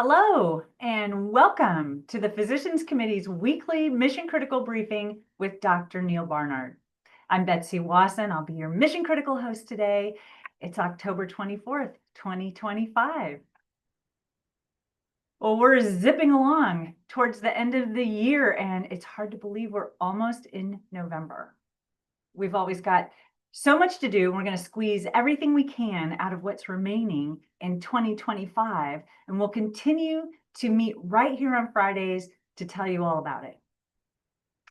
Hello, and welcome to the Physicians Committee's weekly Mission Critical briefing with Dr. Neal Barnard. I'm Betsy Wason. I'll be your Mission Critical host today. It's October 24th, 2025. Well, we're zipping along towards the end of the year, and it's hard to believe we're almost in November. We've always got so much to do. We're going to squeeze everything we can out of what's remaining in 2025, and we'll continue to meet right here on Fridays to tell you all about it.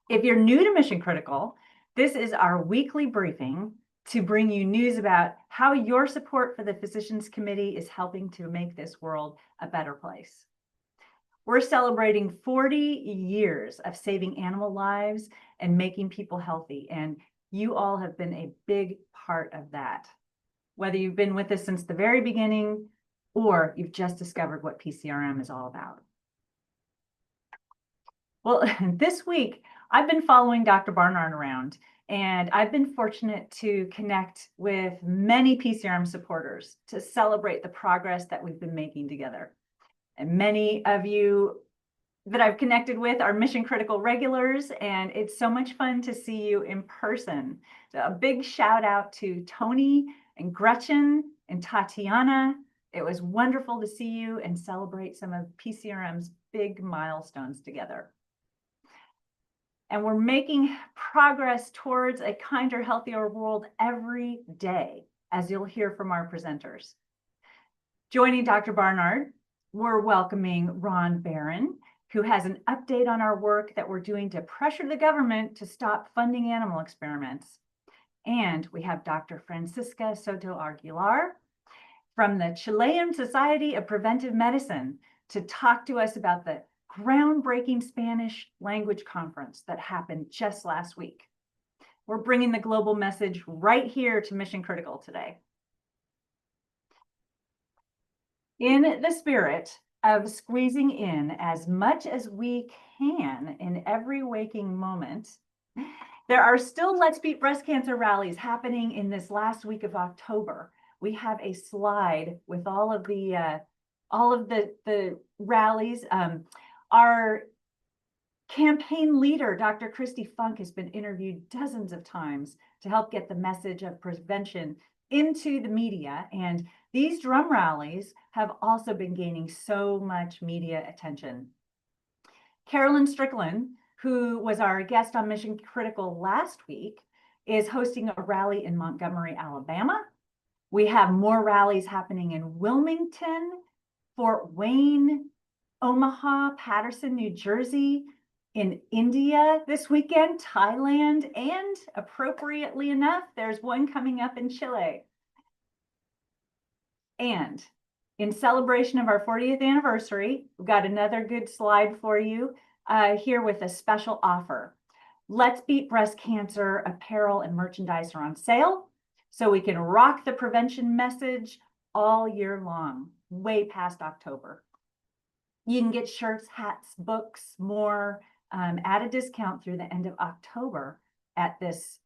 If you're new to Mission Critical, this is our weekly briefing to bring you news about how your support for the Physicians Committee is helping to make this world a better place. We're celebrating 40 years of saving animal lives and making people healthy, and you all have been a big part of that. Whether you've been with us since the very beginning or you've just discovered what PCRM is all about. Well, this week, I've been following Dr. Barnard around, and I've been fortunate to connect with many PCRM supporters to celebrate the progress that we've been making together. And many of you that I've connected with are Mission Critical regulars, and it's so much fun to see you in person. So a big shout out to Tony and Gretchen and Tatiana. It was wonderful to see you and celebrate some of PCRM's big milestones together. And we're making progress towards a kinder, healthier world every day, as you'll hear from our presenters. Joining Dr. Barnard, we're welcoming Ron Barron, who has an update on our work that we're doing to pressure the government to stop funding animal experiments. And we have Dr. Francisca Soto-Aguilar from the Chilean Society of Preventive Medicine to talk to us about the groundbreaking Spanish language conference that happened just last week. We're bringing the global message right here to Mission Critical today. In the spirit of squeezing in as much as we can in every waking moment, there are still Let's Beat Breast Cancer rallies happening in this last week of October. We have a slide with all of the rallies. Our campaign leader, Dr. Christy Funk, has been interviewed dozens of times to help get the message of prevention into the media, and these drum rallies have also been gaining so much media attention. Carolyn Strickland, who was our guest on Mission Critical last week, is hosting a rally in Montgomery, Alabama. We have more rallies happening in Wilmington, Fort Wayne, Omaha, Patterson, New Jersey, in India this weekend, Thailand, and appropriately enough, there's one coming up in Chile. And in celebration of our 40th anniversary, we've got another good slide for you here with a special offer. Let's Beat Breast Cancer apparel and merchandise are on sale, so we can rock the prevention message all year long, way past October. You can get shirts, hats, books, more at a discount through the end of October at this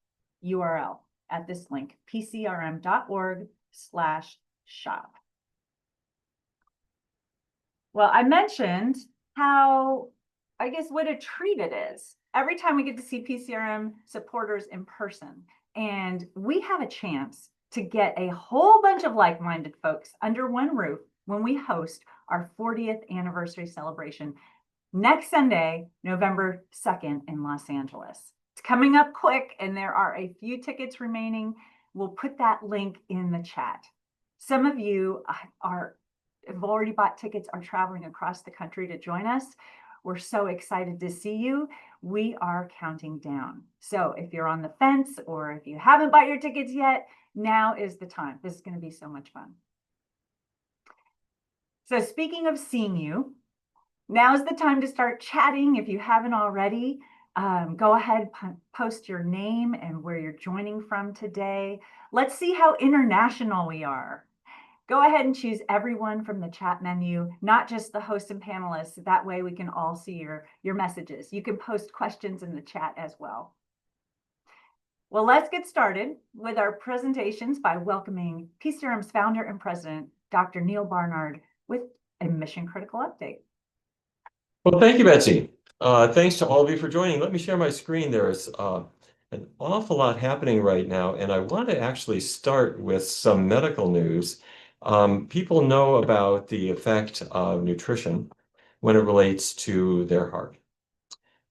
URL, at this link, pcrm.org/shop. Well, I mentioned how, I guess, what a treat it is every time we get to see PCRM supporters in person. And we have a chance to get a whole bunch of like-minded folks under one roof when we host our 40th anniversary celebration next Sunday, November 2nd in Los Angeles. It's coming up quick, and there are a few tickets remaining. We'll put that link in the chat. Some of you have already bought tickets, are traveling across the country to join us. We're so excited to see you. We are counting down. So if you're on the fence or if you haven't bought your tickets yet, now is the time. This is going to be so much fun. So speaking of seeing you, now's the time to start chatting. If you haven't already, go ahead, post your name and where you're joining from today. Let's see how international we are. Go ahead and choose everyone from the chat menu, not just the hosts and panelists. That way we can all see your messages. You can post questions in the chat as well. Well, let's get started with our presentations by welcoming PCRM's founder and president, Dr. Neal Barnard, with a mission critical update. Well, thank you, Betsy. Thanks to all of you for joining. Let me share my screen. There's an awful lot happening right now, and I want to actually start with some medical news. People know about the effect of nutrition when it relates to their heart,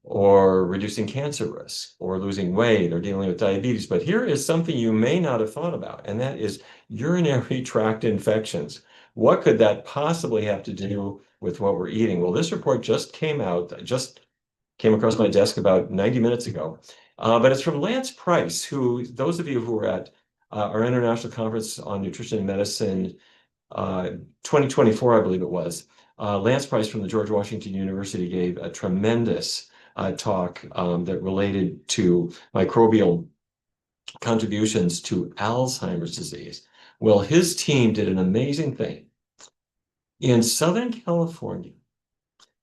or reducing cancer risk, or losing weight, or dealing with diabetes. But here is something you may not have thought about, and that is urinary tract infections. What could that possibly have to do with what we're eating? Well, this report just came out, just came across my desk about 90 minutes ago. But it's from Lance Price, who, those of you who were at our International Conference on Nutrition and Medicine 2024, I believe it was, Lance Price from the George Washington University gave a tremendous talk that related to microbial contributions to Alzheimer's disease. Well, his team did an amazing thing. In Southern California,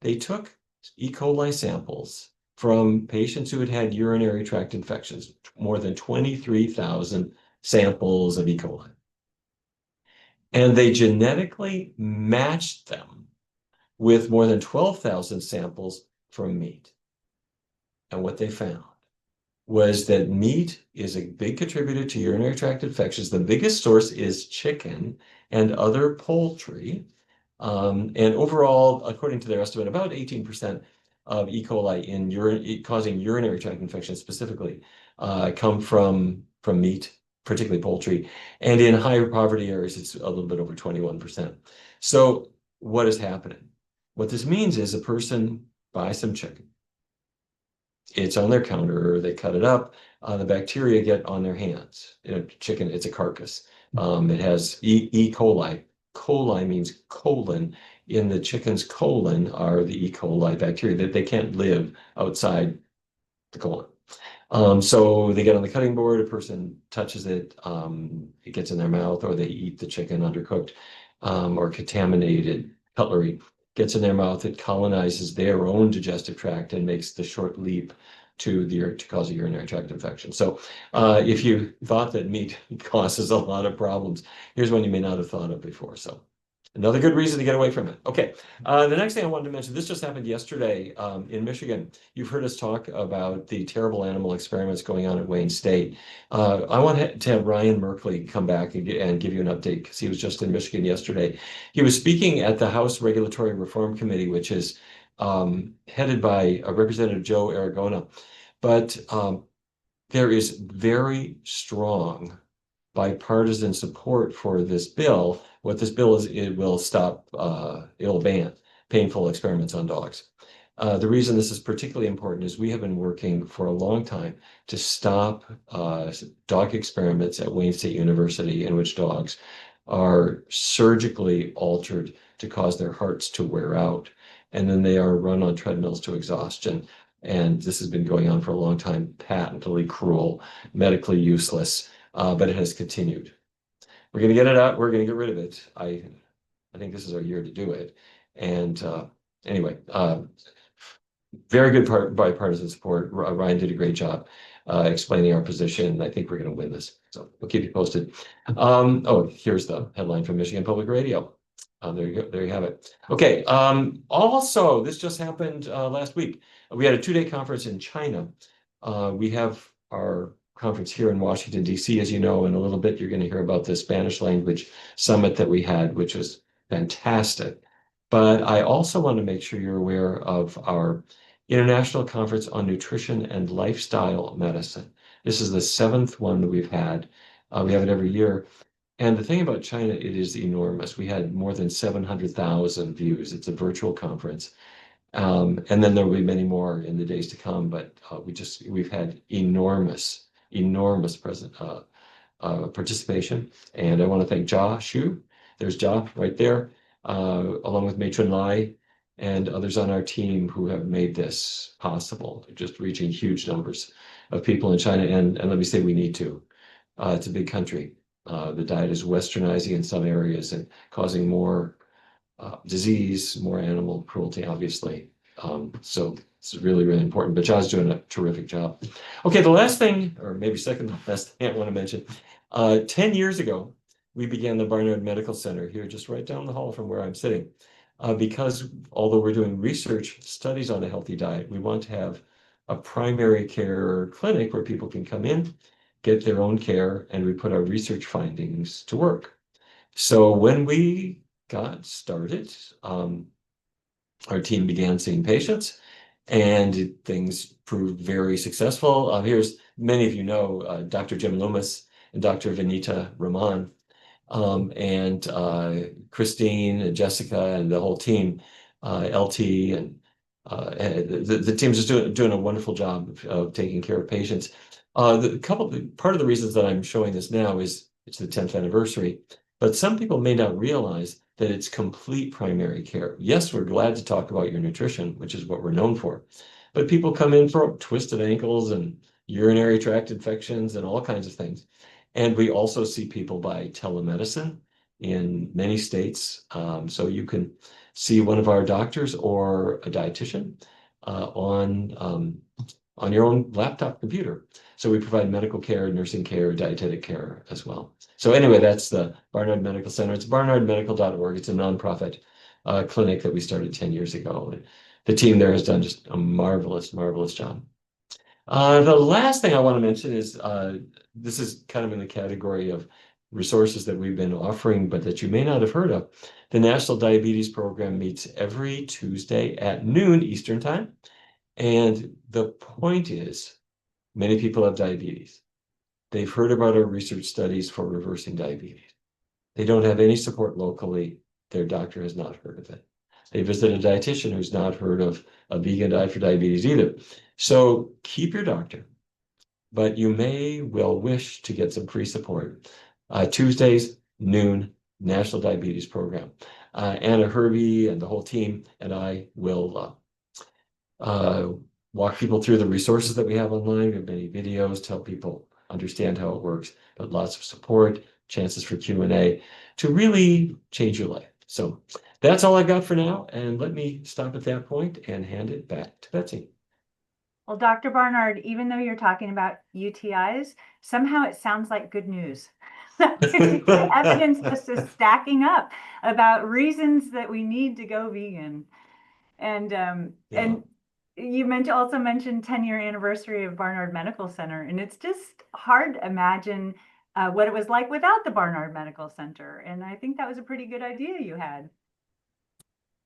they took E. coli samples from patients who had had urinary tract infections, more than 23,000 samples of E. coli. And they genetically matched them with more than 12,000 samples from meat. And what they found was that meat is a big contributor to urinary tract infections. The biggest source is chicken and other poultry. And overall, according to their estimate, about 18% of E. coli in urine causing urinary tract infections specifically come from meat, particularly poultry. And in higher poverty areas, it's a little bit over 21%. So what is happening? What this means is a person buys some chicken. It's on their counter, they cut it up, the bacteria get on their hands. Chicken, it's a carcass. It has E. coli. Coli means colon. In the chicken's colon are the E. coli bacteria that they can't live outside the colon. So they get on the cutting board, a person touches it, it gets in their mouth, or they eat the chicken undercooked or contaminated cutlery. Gets in their mouth, it colonizes their own digestive tract and makes the short leap to cause a urinary tract infection. So if you thought that meat causes a lot of problems, here's one you may not have thought of before. So another good reason to get away from it. Okay, the next thing I wanted to mention, this just happened yesterday in Michigan. You've heard us talk about the terrible animal experiments going on at Wayne State. I want to have Ryan Merkley come back and give you an update because he was just in Michigan yesterday. He was speaking at the House Regulatory Reform Committee, which is headed by Representative Joe Aragona. But there is very strong bipartisan support for this bill. What this bill is, it will stop, it'll ban painful experiments on dogs. The reason this is particularly important is we have been working for a long time to stop dog experiments at Wayne State University in which dogs are surgically altered to cause their hearts to wear out, and then they are run on treadmills to exhaustion. And this has been going on for a long time, patently cruel, medically useless, but it has continued. We're going to get it out. We're going to get rid of it. I think this is our year to do it. And anyway, very good bipartisan support. Ryan did a great job explaining our position. I think we're going to win this. So we'll keep you posted. Oh, here's the headline from Michigan Public Radio. There you go. There you have it. Okay. Also, this just happened last week. We had a 2-day conference in China. We have our conference here in Washington, D.C., as you know. In a little bit, you're going to hear about the Spanish language summit that we had, which was fantastic. But I also want to make sure you're aware of our International Conference on Nutrition and Lifestyle Medicine. This is the 7th one that we've had. We have it every year. And the thing about China, it is enormous. We had more than 700,000 views. It's a virtual conference. And then there will be many more in the days to come, but we've had enormous participation. And I want to thank Jia Xu. There's Jia right there, along with Mei Chun Lai and others on our team who have made this possible, just reaching huge numbers of people in China. And let me say, we need to. It's a big country. The diet is westernizing in some areas and causing more disease, more animal cruelty, obviously. So it's really, really important. But John's doing a terrific job. Okay, the last thing, or maybe second to last thing I want to mention, 10 years ago, we began the Barnard Medical Center here, just right down the hall from where I'm sitting. because although we're doing research studies on a healthy diet, we want to have a primary care clinic where people can come in, get their own care, and we put our research findings to work. So when we got started, our team began seeing patients, and things proved very successful. Here's, many of you know, Dr. Jim Loomis and Dr. Vinita Raman, and Christine and Jessica and the whole team, LT, and the team's just doing a wonderful job of taking care of patients. Part of the reasons that I'm showing this now is it's the 10th anniversary, but some people may not realize that it's complete primary care. Yes, we're glad to talk about your nutrition, which is what we're known for, but people come in for twisted ankles and urinary tract infections and all kinds of things. And we also see people by telemedicine in many states. So you can see one of our doctors or a dietitian on your own laptop computer. So we provide medical care, nursing care, dietetic care as well. So anyway, that's the Barnard Medical Center. It's barnardmedical.org. It's a nonprofit clinic that we started 10 years ago. And the team there has done just a marvelous, marvelous job. The last thing I want to mention is this is kind of in the category of resources that we've been offering, but that you may not have heard of. The National Diabetes Program meets every Tuesday at noon Eastern Time. And the point is, many people have diabetes. They've heard about our research studies for reversing diabetes. They don't have any support locally. Their doctor has not heard of it. They visit a dietitian who's not heard of a vegan diet for diabetes either. So keep your doctor, but you may well wish to get some free support. Tuesdays, noon, National Diabetes Program. Anna Hervey and the whole team and I will walk people through the resources that we have online. We have many videos to help people understand how it works, but lots of support, chances for Q&A to really change your life. So that's all I've got for now. And let me stop at that point and hand it back to Betsy. Well, Dr. Barnard, even though you're talking about UTIs, somehow it sounds like good news. The evidence just is stacking up about reasons that we need to go vegan. And and you also mentioned 10-year anniversary of Barnard Medical Center, and it's just hard to imagine what it was like without the Barnard Medical Center. And I think that was a pretty good idea you had.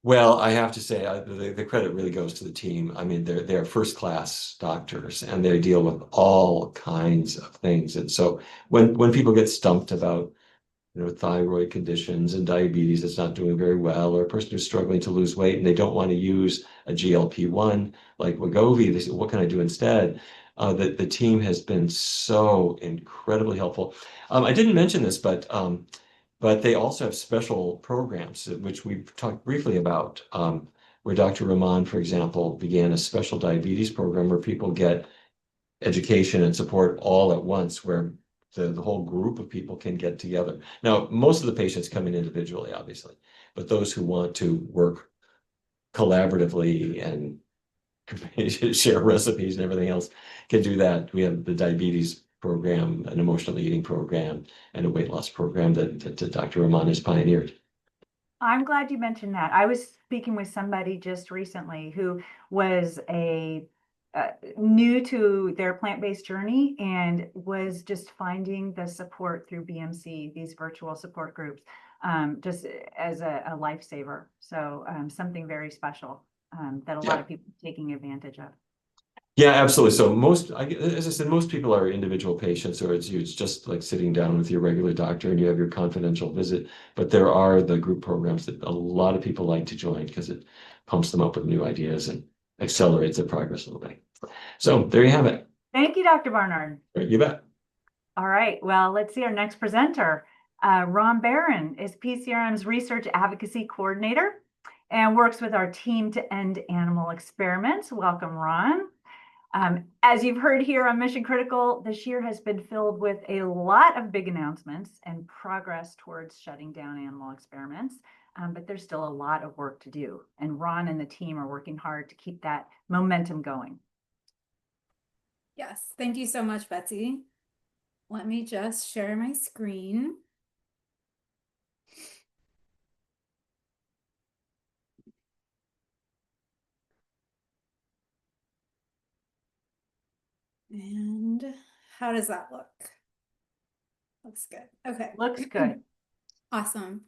Well, I have to say, the credit really goes to the team. I mean, they're first-class doctors, and they deal with all kinds of things. And so when people get stumped about, thyroid conditions and diabetes that's not doing very well, or a person who's struggling to lose weight and they don't want to use a GLP-1 like Wegovy, they say, what can I do instead? The team has been so incredibly helpful. I didn't mention this, but they also have special programs, which we've talked briefly about, where Dr. Rahman, for example, began a special diabetes program where people get education and support all at once, where the whole group of people can get together. Now, most of the patients come in individually, obviously, but those who want to work collaboratively and share recipes and everything else can do that. We have the diabetes program, an emotional eating program, and a weight loss program that Dr. Rahman has pioneered. I'm glad you mentioned that. I was speaking with somebody just recently who was new to their plant-based journey and was just finding the support through BMC, these virtual support groups, just as a lifesaver. So something very special that a lot of people are taking advantage of. Yeah, absolutely. So as I said, most people are individual patients, or it's just like sitting down with your regular doctor and you have your confidential visit. But there are the group programs that a lot of people like to join because it pumps them up with new ideas and accelerates their progress a little bit. So there you have it. Thank you, Dr. Barnard. You bet. All right. Well, let's see our next presenter. Ron Barron is PCRM's Research Advocacy Coordinator and works with our team to end animal experiments. Welcome, Ron. As you've heard here on Mission Critical, this year has been filled with a lot of big announcements and progress towards shutting down animal experiments, but there's still a lot of work to do. And Ron and the team are working hard to keep that momentum going. Yes, thank you so much, Betsy. Let me just share my screen. And how does that look? Looks good. Okay. Looks good. Awesome.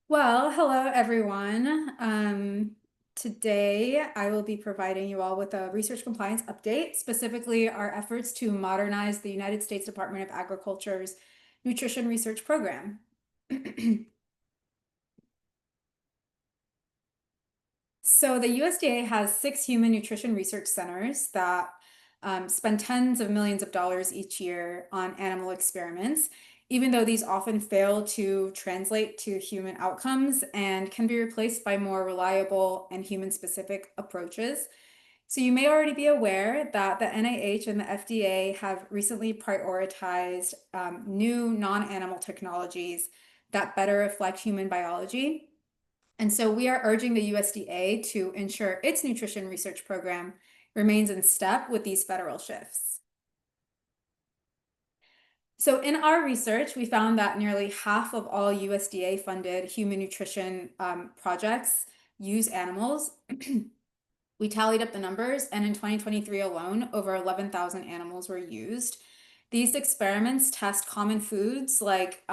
Well, hello everyone. Today I will be providing you all with a research compliance update, specifically our efforts to modernize the United States Department of Agriculture's nutrition research program. So the USDA has 6 human nutrition research centers that spend tens of millions of dollars each year on animal experiments, even though these often fail to translate to human outcomes and can be replaced by more reliable and human-specific approaches. So you may already be aware that the NIH and the FDA have recently prioritized new non-animal technologies that better reflect human biology. And so we are urging the USDA to ensure its nutrition research program remains in step with these federal shifts. So in our research, we found that nearly half of all USDA-funded human nutrition projects use animals. We tallied up the numbers, and in 2023 alone, over 11,000 animals were used. These experiments test common foods like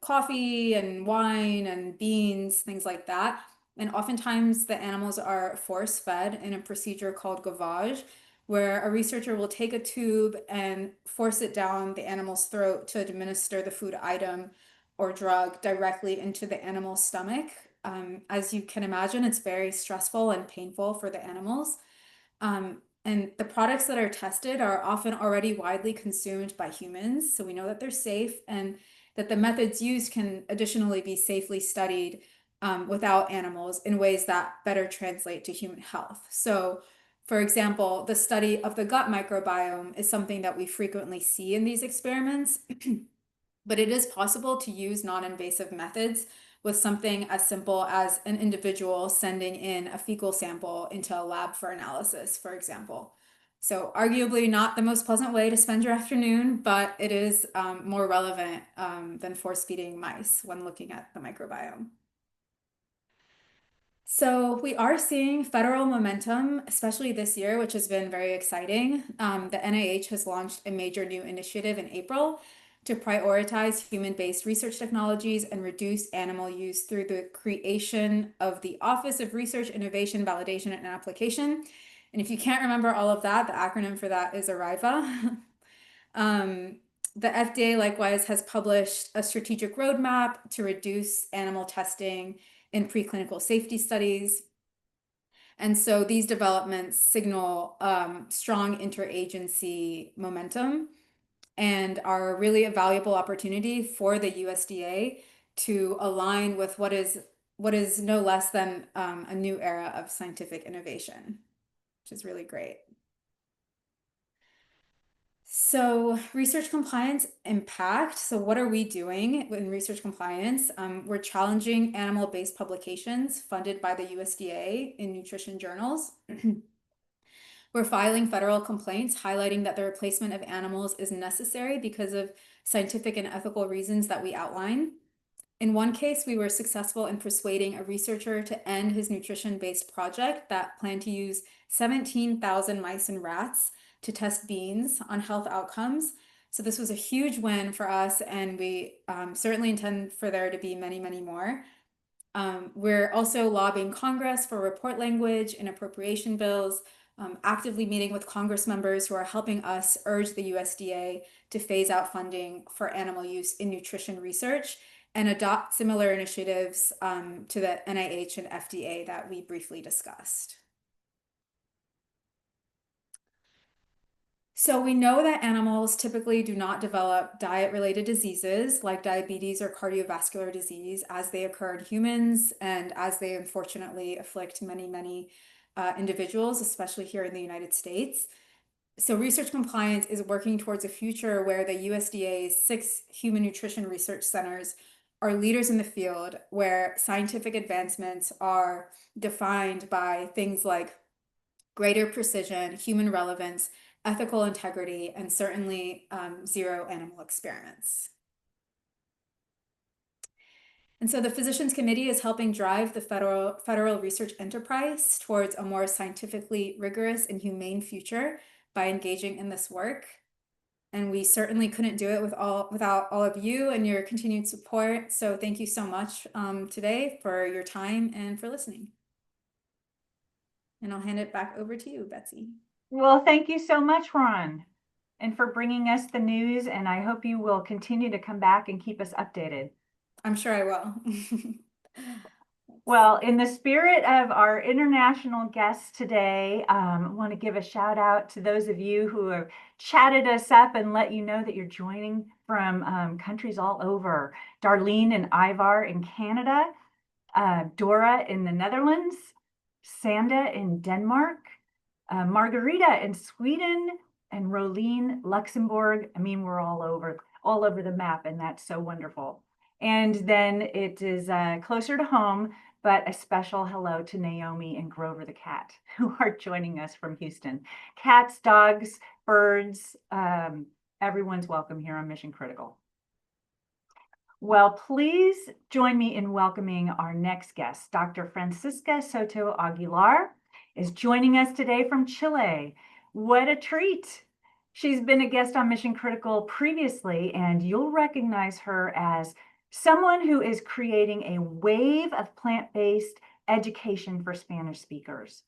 coffee and wine and beans, things like that. And oftentimes the animals are force-fed in a procedure called gavage, where a researcher will take a tube and force it down the animal's throat to administer the food item or drug directly into the animal's stomach. As you can imagine, it's very stressful and painful for the animals. And the products that are tested are often already widely consumed by humans. So we know that they're safe and that the methods used can additionally be safely studied without animals in ways that better translate to human health. So for example, the study of the gut microbiome is something that we frequently see in these experiments, but it is possible to use non-invasive methods with something as simple as an individual sending in a fecal sample into a lab for analysis, for example. So arguably not the most pleasant way to spend your afternoon, but it is more relevant than force-feeding mice when looking at the microbiome. So we are seeing federal momentum, especially this year, which has been very exciting. The NIH has launched a major new initiative in April to prioritize human-based research technologies and reduce animal use through the creation of the Office of Research, Innovation, Validation, and Application. And if you can't remember all of that, the acronym for that is ARIVA. The FDA likewise has published a strategic roadmap to reduce animal testing in preclinical safety studies. And so these developments signal strong interagency momentum and are really a valuable opportunity for the USDA to align with what is no less than a new era of scientific innovation, which is really great. So research compliance impact. So what are we doing in research compliance? We're challenging animal-based publications funded by the USDA in nutrition journals. We're filing federal complaints highlighting that the replacement of animals is necessary because of scientific and ethical reasons that we outline. In one case, we were successful in persuading a researcher to end his nutrition-based project that planned to use 17,000 mice and rats to test beans on health outcomes. So this was a huge win for us, and we certainly intend for there to be many, many more. We're also lobbying Congress for report language and appropriation bills, actively meeting with Congress members who are helping us urge the USDA to phase out funding for animal use in nutrition research and adopt similar initiatives to the NIH and FDA that we briefly discussed. So we know that animals typically do not develop diet-related diseases like diabetes or cardiovascular disease as they occur in humans and as they unfortunately afflict many, many individuals, especially here in the United States. So research compliance is working towards a future where the USDA's 6 human nutrition research centers are leaders in the field, where scientific advancements are defined by things like greater precision, human relevance, ethical integrity, and certainly zero animal experiments. And so the Physicians Committee is helping drive the federal research enterprise towards a more scientifically rigorous and humane future by engaging in this work. And we certainly couldn't do it without all of you and your continued support. So thank you so much today for your time and for listening. And I'll hand it back over to you, Betsy. Well, thank you so much, Ron, and for bringing us the news. And I hope you will continue to come back and keep us updated. I'm sure I will. Well, in the spirit of our international guests today, I want to give a shout out to those of you who have chatted us up and let you know that you're joining from countries all over. Darlene and Ivar in Canada, Dora in the Netherlands, Sanda in Denmark, Margarita in Sweden, and Rolene, Luxembourg. I mean, we're all over the map, and that's so wonderful. And then it is closer to home, but a special hello to Naomi and Grover the cat, who are joining us from Houston. Cats, dogs, birds, everyone's welcome here on Mission Critical. Well, please join me in welcoming our next guest. Dr. Francisca Soto-Aguilar is joining us today from Chile. What a treat. She's been a guest on Mission Critical previously, and you'll recognize her as someone who is creating a wave of plant-based education for Spanish speakers.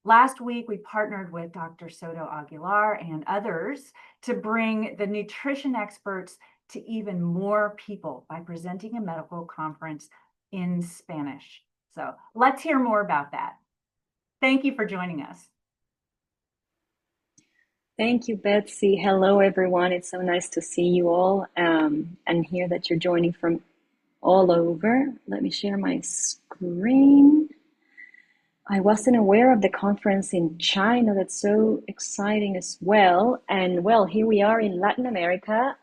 Last week, we partnered with Dr. Soto-Aguilar and others to bring the nutrition experts to even more people by presenting a medical conference in Spanish. So let's hear more about that. Thank you for joining us. Thank you, Betsy. Hello, everyone. It's so nice to see you all and hear that you're joining from all over. Let me share my screen. I wasn't aware of the conference in China. That's so exciting as well. And well, here we are in Latin America,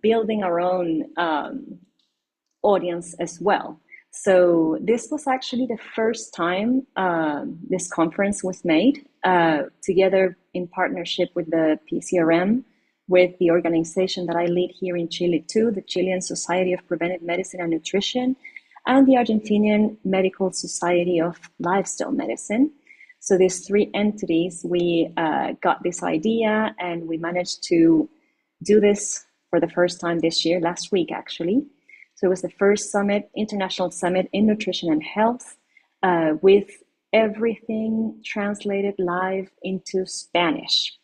building our own audience as well. So this was actually the first time this conference was made together in partnership with the PCRM, with the organization that I lead here in Chile too, the Chilean Society of Preventive Medicine and Nutrition, and the Argentinian Medical Society of Lifestyle Medicine. So these three entities, we got this idea and we managed to do this for the first time this year, last week actually. So it was the first summit, international summit in nutrition and health, with everything translated live into Spanish.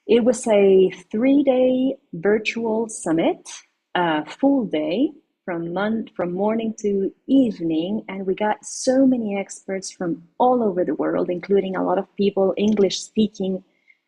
It was a 3-day virtual summit, full day from morning to evening, and we got so many experts from all over the world, including a lot of people, English-speaking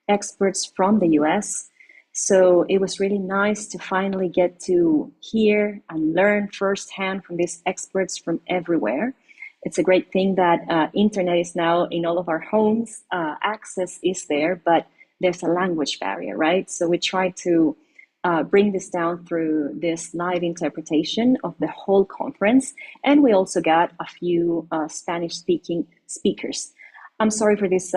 experts from the US. So it was really nice to finally get to hear and learn firsthand from these experts from everywhere. It's a great thing that internet is now in all of our homes. Access is there, but there's a language barrier, right? So we try to bring this down through this live interpretation of the whole conference. And we also got a few Spanish-speaking speakers. I'm sorry for this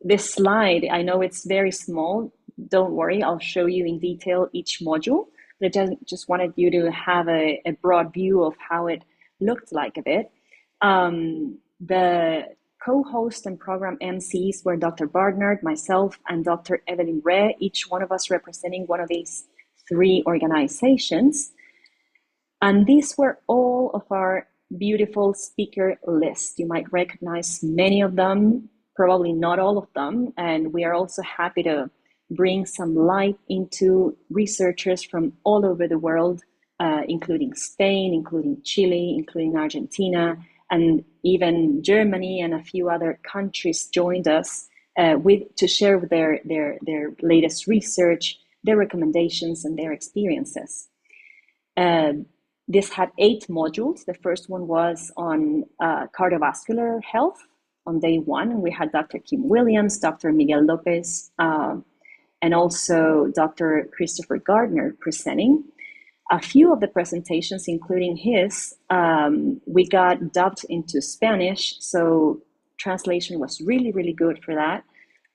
this slide. I know it's very small. Don't worry, I'll show you in detail each module. But I just wanted you to have a broad view of how it looked like a bit. The co-host and program MCs were Dr. Barnard, myself, and Dr. Evelyn Ray, each one of us representing one of these three organizations. And these were all of our beautiful speaker list. You might recognize many of them, probably not all of them. And we are also happy to bring some light into researchers from all over the world, including Spain, including Chile, including Argentina, and even Germany and a few other countries joined us to share their latest research, their recommendations, and their experiences. This had 8 modules. The first one was on cardiovascular health on day 1. And we had Dr. Kim Williams, Dr. Miguel Lopez, and also Dr. Christopher Gardner presenting. A few of the presentations, including his, we got dubbed into Spanish, so translation was really, really good for that.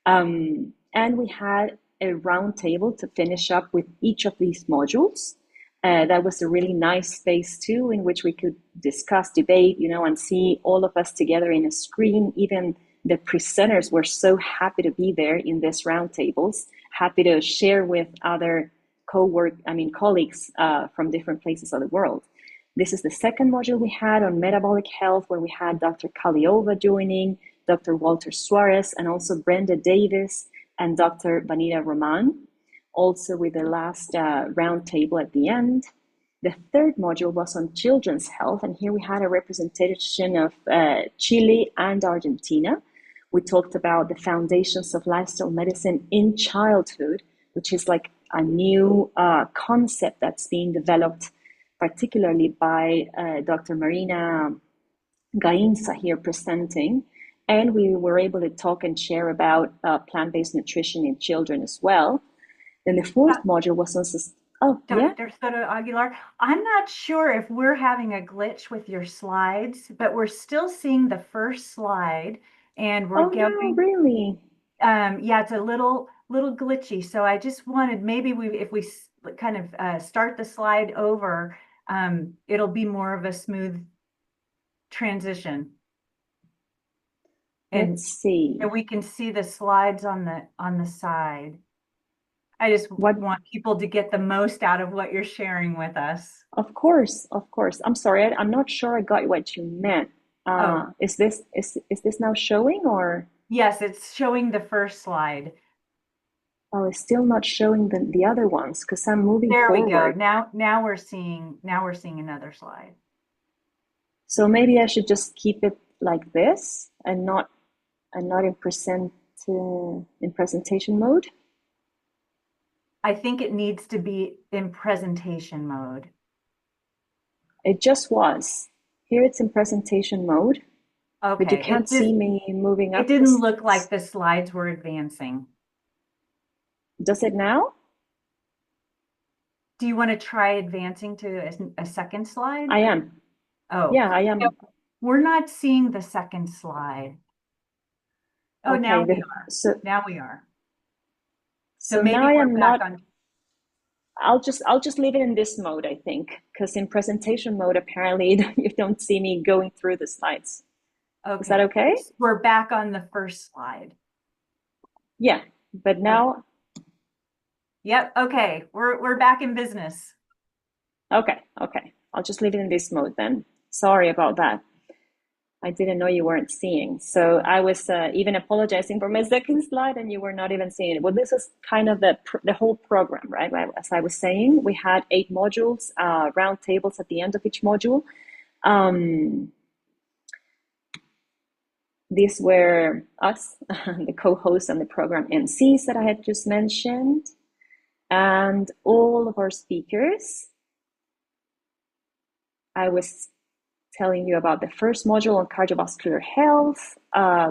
And we had a round table to finish up with each of these modules. That was a really nice space too, in which we could discuss, debate, and see all of us together in a screen. Even the presenters were so happy to be there in these roundtables, happy to share with other colleagues from different places of the world. This is the second module we had on metabolic health, where we had Dr. Kaliova joining, Dr. Walter Suarez, and also Brenda Davis and Dr. Vanita Roman, also with the last roundtable at the end. The third module was on children's health, and here we had a representation of Chile and Argentina. We talked about the foundations of lifestyle medicine in childhood, which is like a new concept that's being developed, particularly by Dr. Marina Gainza here presenting. And we were able to talk and share about plant-based nutrition in children as well. Then the fourth module was on Dr. Soto-Aguilar, I'm not sure if we're having a glitch with your slides, but we're still seeing the first slide, and we're no, really? Yeah, it's a little glitchy. So I just wanted, maybe if we kind of start the slide over, it'll be more of a smooth transition. And, let's see. and we can see the slides on the side. I just want people to get the most out of what you're sharing with us. Of course. I'm sorry, I'm not sure I got what you meant. Is this now showing, or? Yes, it's showing the first slide. Oh, it's still not showing the other ones because I'm moving forward. There we go. Now we're seeing another slide. So maybe I should just keep it like this and not in presentation mode. I think it needs to be in presentation mode. It just was. Here it's in presentation mode. Okay. But you can't see me moving up. It didn't look like the slides were advancing. Does it now? Do you want to try advancing to a second slide? I am. Oh. Yeah, I am. No, we're not seeing the second slide. Oh, okay, now we are. Now we are. So maybe now I we're am back not. On. I'll just leave it in this mode, I think, because in presentation mode, apparently you don't see me going through the slides. Okay. Is that okay? We're back on the first slide. Yeah, but now. Yep. Okay. We're back in business. Okay. I'll just leave it in this mode then. Sorry about that. I didn't know you weren't seeing. So I was even apologizing for my second slide, and you were not even seeing it. Well, this is kind of the whole program, right? As I was saying, we had 8 modules, round tables at the end of each module. These were us, the co-hosts and the program MCs that I had just mentioned, and all of our speakers. I was telling you about the first module on cardiovascular health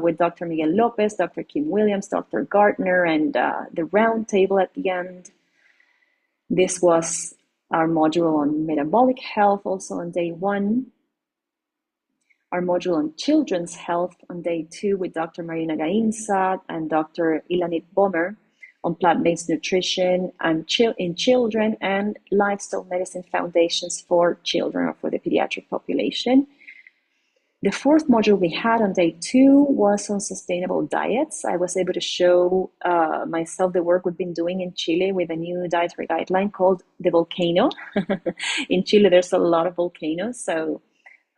with Dr. Miguel Lopez, Dr. Kim Williams, Dr. Gardner, and the round table at the end. This was our module on metabolic health, also on day 1. Our module on children's health on day 2 with Dr. Marina Gainza and Dr. Ilanit Bomer on plant-based nutrition and in children and lifestyle medicine foundations for children or for the pediatric population. The fourth module we had on day 2 was on sustainable diets. I was able to show myself the work we've been doing in Chile with a new dietary guideline called the volcano. In Chile, there's a lot of volcanoes, so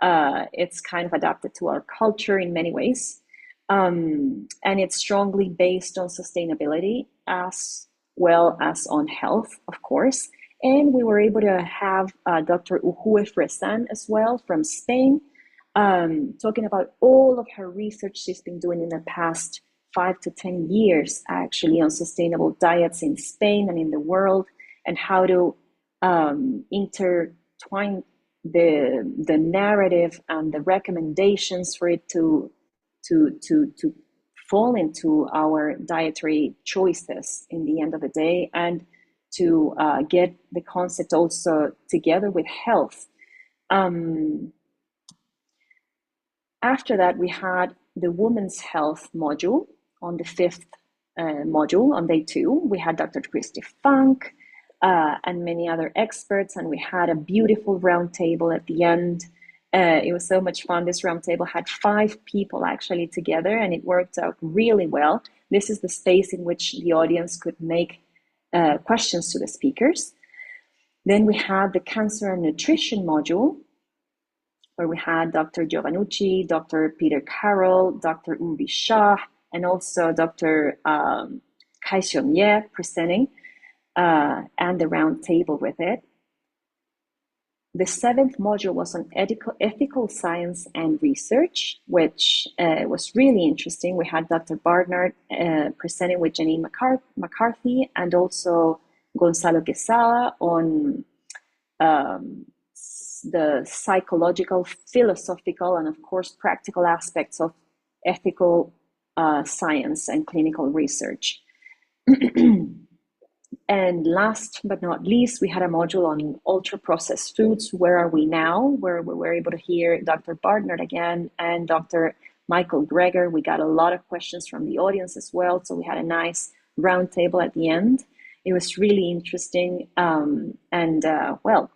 it's kind of adapted to our culture in many ways. And it's strongly based on sustainability as well as on health, of course. And we were able to have Dr. Ujue Fresan as well from Spain, talking about all of her research she's been doing in the past 5 to 10 years, actually, on sustainable diets in Spain and in the world, and how to intertwine the narrative and the recommendations for it to fall into our dietary choices in the end of the day, and to get the concept also together with health. After that, we had the women's health module on the 5th module on day 2. We had Dr. Christy Funk, and many other experts. And we had a beautiful roundtable at the end. It was so much fun. This roundtable had 5 people actually together, and it worked out really well. This is the space in which the audience could make questions to the speakers. Then we had the Cancer and Nutrition module, where we had Dr. Giovannucci, Dr. Peter Carroll, Dr. Urbi Shah, and also Dr. Kai-Xiong Ye presenting, and the round table with it. The 7th module was on ethical science and research, which was really interesting. We had Dr. Barnard presenting with Janine McCarthy, and also Gonzalo Quesada on the psychological, philosophical, and of course practical aspects of ethical science and clinical research. And last but not least, we had a module on ultra-processed foods. Where are we now? Where we were able to hear Dr. Barnard again and Dr. Michael Greger. We got a lot of questions from the audience as well, so we had a nice roundtable at the end. It was really interesting well,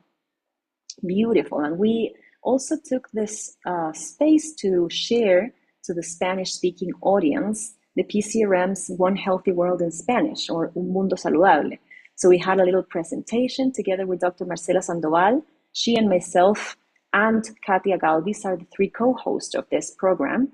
beautiful. And we also took this space to share to the Spanish-speaking audience the PCRM's One Healthy World in Spanish, or Un Mundo Saludable. So we had a little presentation together with Dr. Marcela Sandoval. She and myself and Katia Galvis are the 3 co-hosts of this program.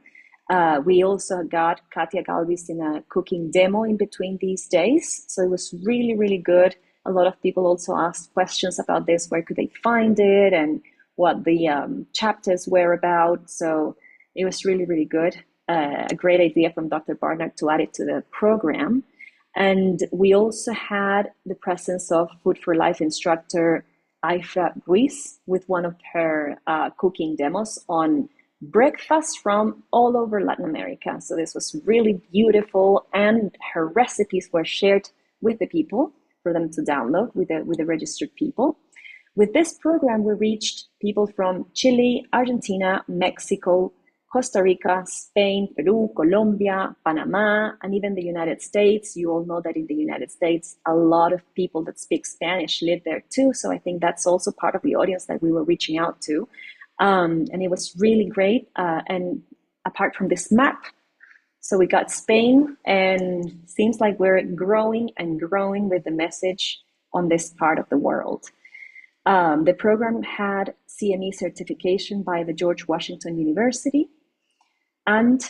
We also got Katia Galvis in a cooking demo in between these days. So it was really, really good. A lot of people also asked questions about this. Where could they find it, and what the chapters were about. So it was really, really good. A great idea from Dr. Barnard to add it to the program. And we also had the presence of Food for Life instructor Aifra Ruiz with one of her cooking demos on breakfast from all over Latin America. So this was really beautiful, and her recipes were shared with the people for them to download with the registered people. With this program, we reached people from Chile, Argentina, Mexico, Costa Rica, Spain, Peru, Colombia, Panama, and even the United States. You all know that in the United States, a lot of people that speak Spanish live there too. So I think that's also part of the audience that we were reaching out to. And it was really great. And apart from this map, so we got Spain, and seems like we're growing and growing with the message on this part of the world. The program had CME certification by the George Washington University, and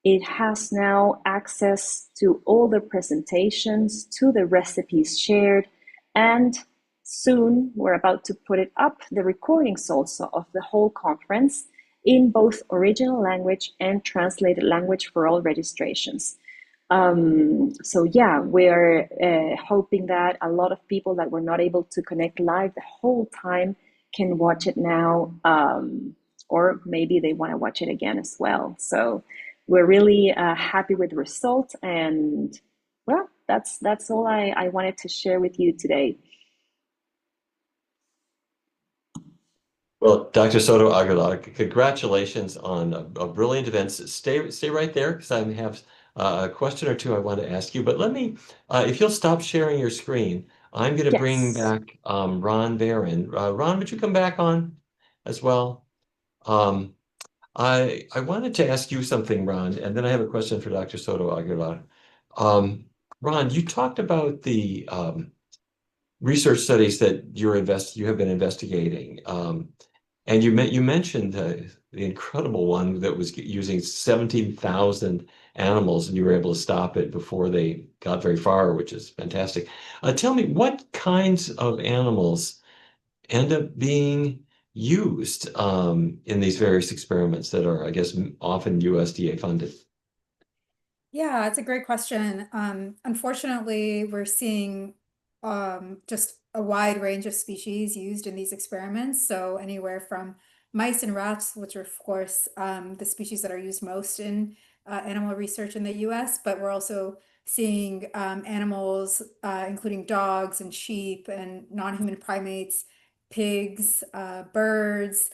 it has now access to all the presentations, to the recipes shared, and soon we're about to put it up, the recordings also of the whole conference in both original language and translated language for all registrations. So yeah, we're hoping that a lot of people that were not able to connect live the whole time can watch it now, or maybe they want to watch it again as well. So we're really happy with the result, and well, that's all I wanted to share with you today. Well, Dr. Soto-Aguilar, congratulations on a brilliant event. Stay right there, because I have a question or two I want to ask you. But let me, if you'll stop sharing your screen, I'm going to bring back Ron Barron. Ron, would you come back on as well? I wanted to ask you something, Ron, and then I have a question for Dr. Soto-Aguilar. Ron, you talked about the research studies that you have been investigating, and you mentioned the incredible one that was using 17,000 animals, and you were able to stop it before they got very far, which is fantastic. Tell me, what kinds of animals end up being used in these various experiments that are, I guess, often USDA funded? Yeah, it's a great question. Unfortunately, we're seeing just a wide range of species used in these experiments. So anywhere from mice and rats, which are of course the species that are used most in animal research in the US, but we're also seeing animals, including dogs and sheep and non-human primates, pigs, birds,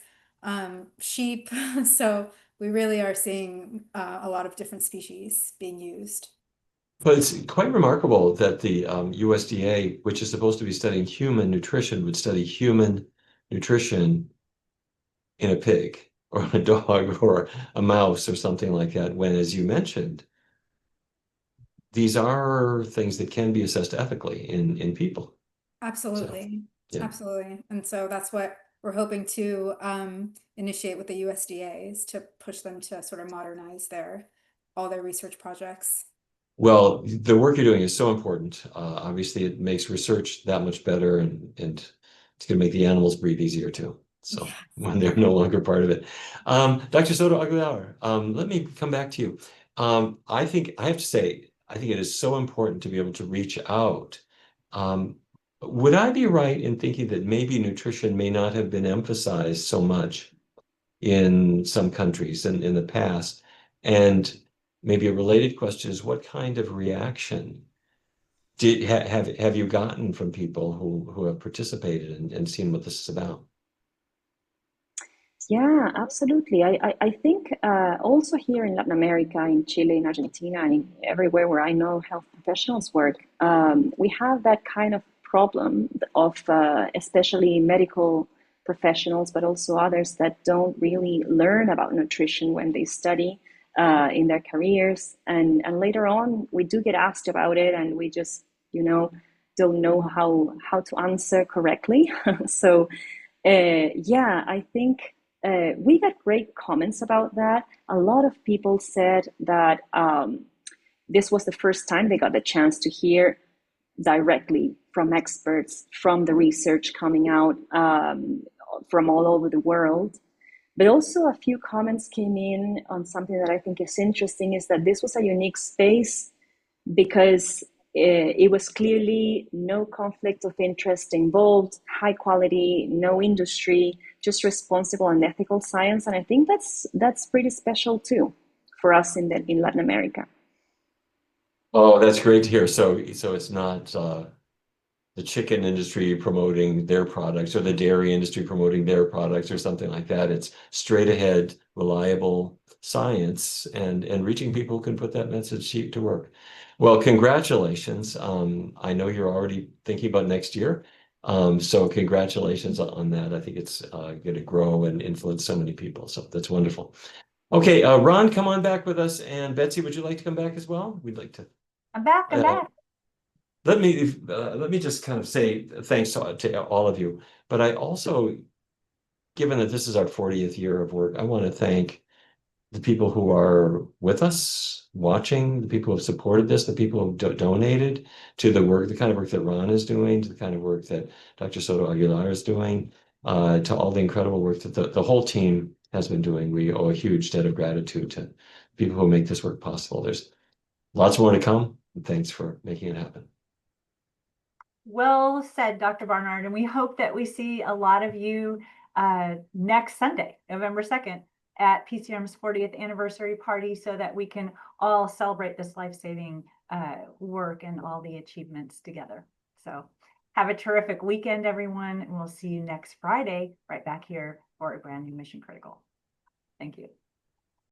sheep. So we really are seeing a lot of different species being used. But it's quite remarkable that the USDA, which is supposed to be studying human nutrition, would study human nutrition in a pig or a dog or a mouse or something like that, when, as you mentioned, these are things that can be assessed ethically in people. Absolutely. So, yeah. Absolutely. And so that's what we're hoping to initiate with the USDA, is to push them to sort of modernize all their research projects. Well, the work you're doing is so important. Obviously, it makes research that much better, and it's going to make the animals breathe easier too. So Yes. when they're no longer part of it. Dr. Soto-Aguilar, let me come back to you. I think I have to say, I think it is so important to be able to reach out. Would I be right in thinking that maybe nutrition may not have been emphasized so much in some countries in the past? And maybe a related question is, what kind of reaction have you gotten from people who have participated and seen what this is about? Yeah, absolutely. I think also here in Latin America, in Chile, in Argentina, and everywhere where I know health professionals work, we have that kind of problem of especially medical professionals, but also others that don't really learn about nutrition when they study in their careers. And later on, we do get asked about it, and we just, don't know how to answer correctly. So, yeah, I think we got great comments about that. A lot of people said that this was the first time they got the chance to hear directly from experts, from the research coming out from all over the world. But also a few comments came in on something that I think is interesting, is that this was a unique space because it was clearly no conflict of interest involved, high quality, no industry, just responsible and ethical science. And I think that's pretty special too for us in Latin America. Oh, that's great to hear. So it's not the chicken industry promoting their products or the dairy industry promoting their products or something like that. It's straight ahead, reliable science and reaching people who can put that message to work. Well, congratulations. I know you're already thinking about next year. So congratulations on that. I think it's going to grow and influence so many people. So that's wonderful. Okay, Ron, come on back with us. And Betsy, would you like to come back as well? We'd like to. I'm back. Let me just kind of say thanks to all of you. But I also, given that this is our 40th year of work, I want to thank the people who are with us, watching, the people who have supported this, the people who donated to the work, the kind of work that Ron is doing, to the kind of work that Dr. Soto-Aguilar is doing, to all the incredible work that the whole team has been doing. We owe a huge debt of gratitude to people who make this work possible. There's lots more to come. And thanks for making it happen. Well said, Dr. Barnard. And we hope that we see a lot of you next Sunday, November 2nd, at PCRM's 40th anniversary party, so that we can all celebrate this life-saving work and all the achievements together. So have a terrific weekend, everyone, and we'll see you next Friday right back here for a brand new Mission Critical. Thank you.